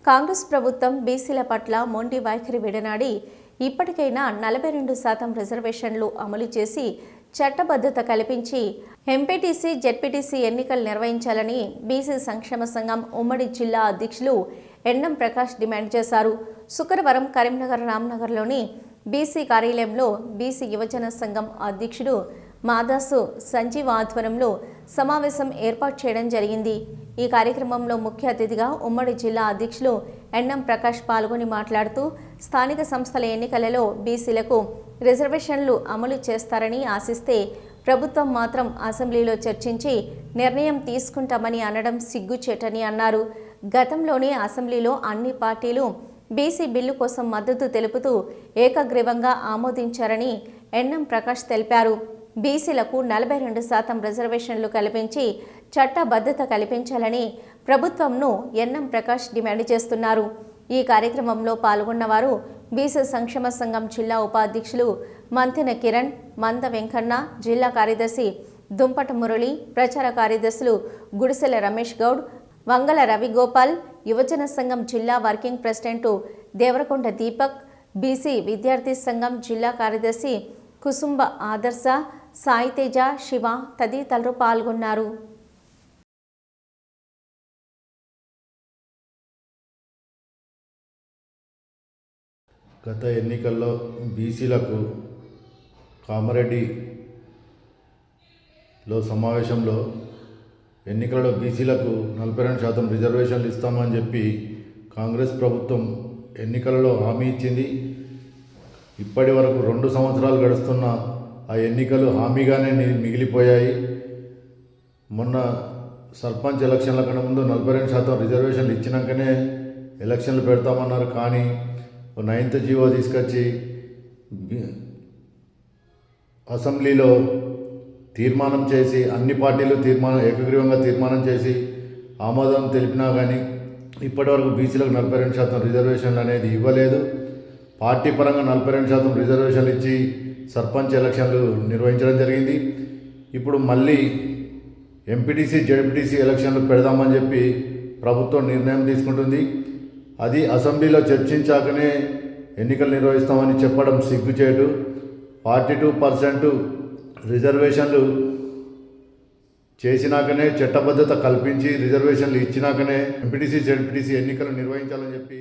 కాంగ్రెస్ ప్రభుత్వం బీసీల పట్ల మొండి వైఖరి విడనాడి ఇప్పటికైనా 42% రిజర్వేషన్లు అమలు చేసి చట్టబద్ధత కల్పించి ఎంపీటీసీ జెడ్పీటీసీ ఎన్నికలు నిర్వహించాలని బీసీ సంక్షేమ సంఘం ఉమ్మడి జిల్లా అధ్యక్షులు ఎన్నం ప్రకాష్ డిమాండ్ చేశారు. శుక్రవారం కరీంనగర్ రామ్నగర్లోని బీసీ కార్యాలయంలో బీసీ యువజన సంఘం అధ్యక్షుడు మాదాసు సంజీవ్ ఆధ్వర్యంలో సమావేశం ఏర్పాటు చేయడం జరిగింది. ఈ కార్యక్రమంలో ముఖ్య అతిథిగా ఉమ్మడి జిల్లా అధ్యక్షులు ఎన్నం ప్రకాష్ పాల్గొని మాట్లాడుతూ స్థానిక సంస్థల ఎన్నికలలో బీసీలకు రిజర్వేషన్లు అమలు చేస్తారని ఆశిస్తే ప్రభుత్వం మాత్రం అసెంబ్లీలో చర్చించి నిర్ణయం తీసుకుంటామని అనడం సిగ్గుచేటని అన్నారు. గతంలోనే అసెంబ్లీలో అన్ని పార్టీలు బీసీ బిల్లు కోసం మద్దతు తెలుపుతూ ఏకగ్రీవంగా ఆమోదించారని ఎన్నం ప్రకాష్ తెలిపారు. బీసీలకు 42% రిజర్వేషన్లు కల్పించి చట్టబద్ధత కల్పించాలని ప్రభుత్వంను ఎన్నం ప్రకాష్ డిమాండ్ చేస్తున్నారు. ఈ కార్యక్రమంలో పాల్గొన్నవారు బీసీ సంక్షేమ సంఘం జిల్లా ఉపాధ్యక్షులు మంతెన కిరణ్, మంద వెంకన్న, జిల్లా కార్యదర్శి దుంపట మురళి, ప్రచార కార్యదర్శులు గుడిసెల రమేష్ గౌడ్, వంగల రవిగోపాల్, యువజన సంఘం జిల్లా working president Devarakonda Deepak, BC విద్యార్థి సంఘం జిల్లా కార్యదర్శి కుసుంబ ఆదర్శ, సాయితేజ, శివ తదితరులు పాల్గొన్నారు. గత ఎన్నికల్లో బీసీలకు కామారెడ్డిలో సమావేశంలో ఎన్నికలలో బీసీలకు 42% రిజర్వేషన్లు ఇస్తామని చెప్పి కాంగ్రెస్ ప్రభుత్వం ఎన్నికలలో హామీ ఇచ్చింది. ఇప్పటి వరకు 2 సంవత్సరాలు గడుస్తున్న ఆ ఎన్నికలు హామీగానే మిగిలిపోయాయి. మొన్న సర్పంచ్ ఎలక్షన్ల కన్నా ముందు 42% రిజర్వేషన్లు ఇచ్చినాకనే ఎలక్షన్లు పెడతామన్నారు. కానీ 9th జీవో తీసుకొచ్చి అసెంబ్లీలో తీర్మానం చేసి అన్ని పార్టీలు ఏకగ్రీవంగా తీర్మానం చేసి ఆమోదం తెలిపినా కానీ ఇప్పటివరకు బీసీలకు 42% రిజర్వేషన్లు అనేది ఇవ్వలేదు. పార్టీ పరంగా 42% రిజర్వేషన్లు ఇచ్చి సర్పంచ్ ఎలక్షన్లు నిర్వహించడం జరిగింది. ఇప్పుడు మళ్ళీ ఎంపీటీసీ జెడ్పీటీసీ ఎలక్షన్లు పెడదామని చెప్పి ప్రభుత్వం నిర్ణయం తీసుకుంటుంది. అది అసెంబ్లీలో చర్చించాకనే ఎన్నికలు నిర్వహిస్తామని చెప్పడం సిగ్గుచేటు. 42% రిజర్వేషన్లు చేసినాకనే చట్టబద్ధత కల్పించి రిజర్వేషన్లు ఇచ్చినాకనే ఎంపీటీసీ జెడ్పీటీసీ ఎన్నికలు నిర్వహించాలని చెప్పి